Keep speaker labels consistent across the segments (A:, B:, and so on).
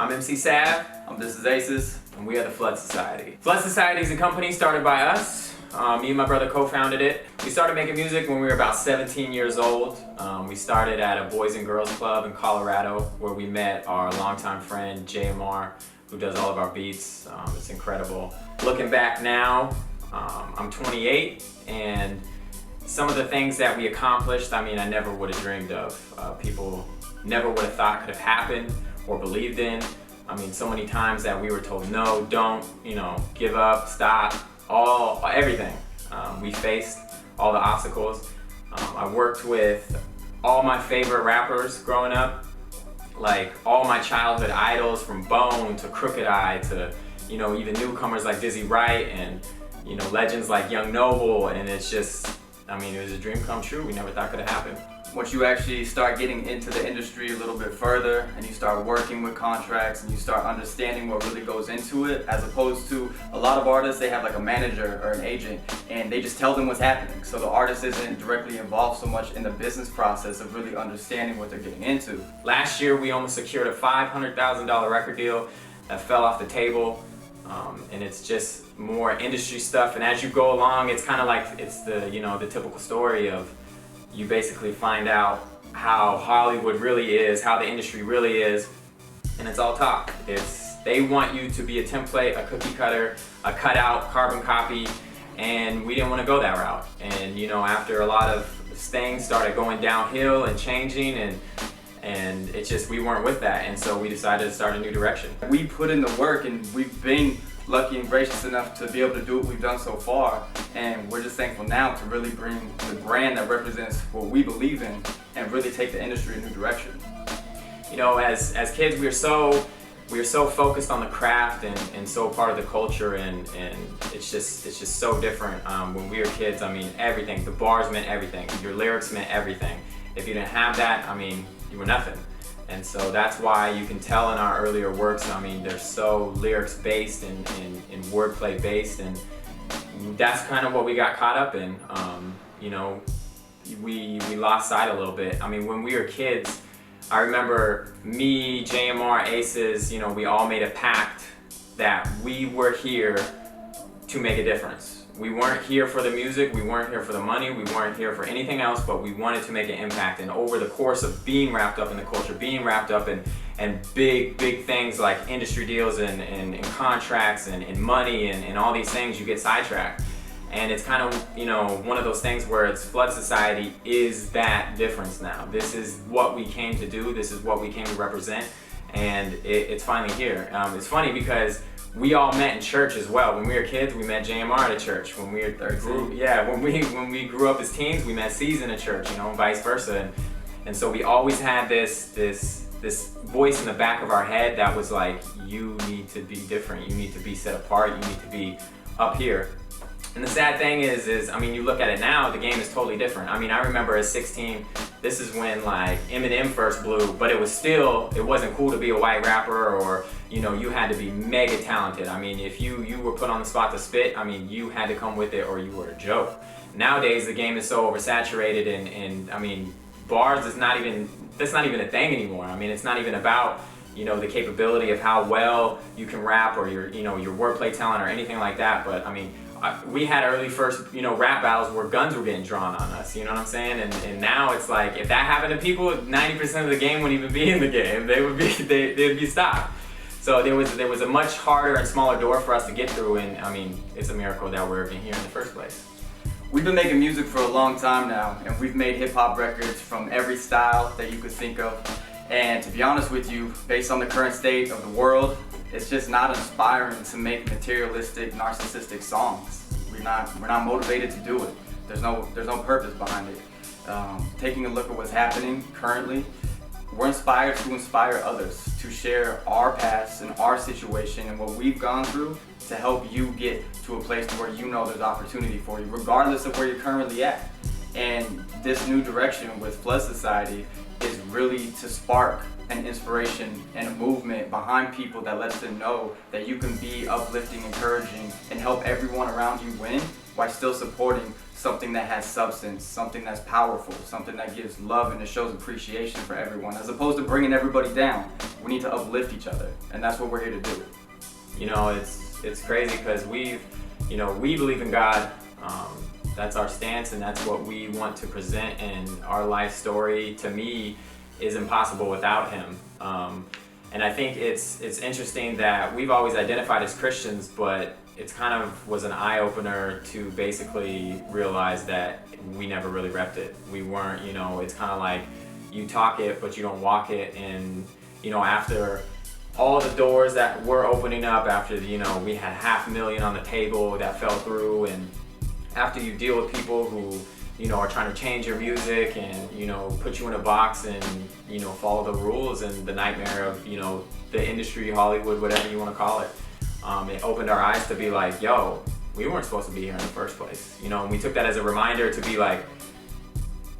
A: I'm MC S.A.V.
B: This is Aces.
A: And we are the Flood Society. Flood Society is a company started by us. Me and my brother co-founded it. We started making music when we were about 17 years old. We started at a Boys and Girls Club in Colorado where we met our longtime friend JMR, who does all of our beats. It's incredible. Looking back now, I'm 28, and some of the things that we accomplished, I never would have dreamed of. People never would have thought could have happened or believed in. So many times that we were told no, don't, give up, stop, everything. We faced all the obstacles. I worked with all my favorite rappers growing up, like all my childhood idols, from Bone to Crooked Eye to, even newcomers like Dizzy Wright and, legends like Young Noble. And it's just, it was a dream come true. We never thought could have happened.
B: Once you actually start getting into the industry a little bit further and you start working with contracts and you start understanding what really goes into it, as opposed to a lot of artists, they have like a manager or an agent and they just tell them what's happening. So the artist isn't directly involved so much in the business process of really understanding what they're getting into.
A: Last year we almost secured a $500,000 record deal that fell off the table. And it's just more industry stuff, and as you go along, it's kind of like it's the the typical story of you basically find out how Hollywood really is, how the industry really is, and it's all talk. They want you to be a template, a cookie cutter, a cutout, carbon copy, and we didn't want to go that route. And after a lot of things started going downhill and changing, and it's just, we weren't with that, and so we decided to start a new direction.
B: We put in the work, and we've been lucky and gracious enough to be able to do what we've done so far, and we're just thankful now to really bring the brand that represents what we believe in and really take the industry in a new direction.
A: As kids, we were so focused on the craft and so part of the culture, and it's just so different. When we were kids, everything, the bars meant everything, your lyrics meant everything. If you didn't have that, you were nothing. And so that's why you can tell in our earlier works, they're so lyrics based and wordplay based, and that's kind of what we got caught up in. We lost sight a little bit. When we were kids, I remember me, JMR, Aces, we all made a pact that we were here to make a difference. We weren't here for the music, we weren't here for the money, we weren't here for anything else, but we wanted to make an impact. And over the course of being wrapped up in the culture, being wrapped up in big things like industry deals and contracts and money and all these things, you get sidetracked. And it's kind of, one of those things where it's Flood Society is that difference now. This is what we came to do, this is what we came to represent, and it's finally here. It's funny because we all met in church as well. When we were kids, we met JMR at a church. When we were 13, when we grew up as teens, we met C's in a church, and vice versa. And so we always had this voice in the back of our head that was like, you need to be different, you need to be set apart, you need to be up here. And the sad thing is you look at it now, the game is totally different. I remember at 16, this is when like Eminem first blew, but it wasn't cool to be a white rapper, or you had to be mega talented. If you were put on the spot to spit, you had to come with it or you were a joke. Nowadays the game is so oversaturated, and bars that's not even a thing anymore. It's not even about the capability of how well you can rap or your wordplay talent or anything like that. But we had early first rap battles where guns were getting drawn on us, you know what I'm saying? And now it's like, if that happened to people, 90% of the game wouldn't even be in the game. They'd be stopped. So there was a much harder and smaller door for us to get through, and it's a miracle that we're even here in the first place.
B: We've been making music for a long time now, and we've made hip-hop records from every style that you could think of. And to be honest with you, based on the current state of the world, it's just not inspiring to make materialistic, narcissistic songs. We're not motivated to do it. There's no purpose behind it. Taking a look at what's happening currently, we're inspired to inspire others to share our past and our situation and what we've gone through to help you get to a place where there's opportunity for you, regardless of where you're currently at. And this new direction with Flood Society is really to spark an inspiration and a movement behind people that lets them know that you can be uplifting, encouraging, and help everyone around you win while still supporting something that has substance, something that's powerful, something that gives love and it shows appreciation for everyone, as opposed to bringing everybody down. We need to uplift each other, and that's what we're here to do.
A: You know, it's crazy because we believe in God. That's our stance, and that's what we want to present. And our life story, to me, is impossible without Him. And I think it's interesting that we've always identified as Christians, but it's kind of was an eye-opener to basically realize that we never really repped it. We weren't, it's kind of like you talk it, but you don't walk it. And, after all the doors that were opening up, after, we had $500,000 on the table that fell through, and after you deal with people who, are trying to change your music and, put you in a box and, follow the rules and the nightmare of, the industry, Hollywood, whatever you want to call it. It opened our eyes to be like, yo, we weren't supposed to be here in the first place. And we took that as a reminder to be like,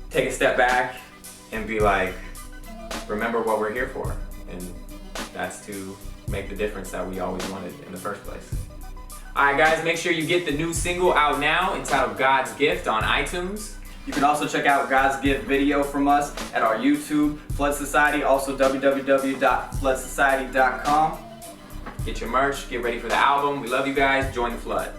A: take a step back and be like, remember what we're here for. And that's to make the difference that we always wanted in the first place. Alright guys, make sure you get the new single out now entitled God's Gift on iTunes.
B: You can also check out God's Gift video from us at our YouTube, Flood Society, also www.floodsociety.com.
A: Get your merch, get ready for the album. We love you guys, join the flood.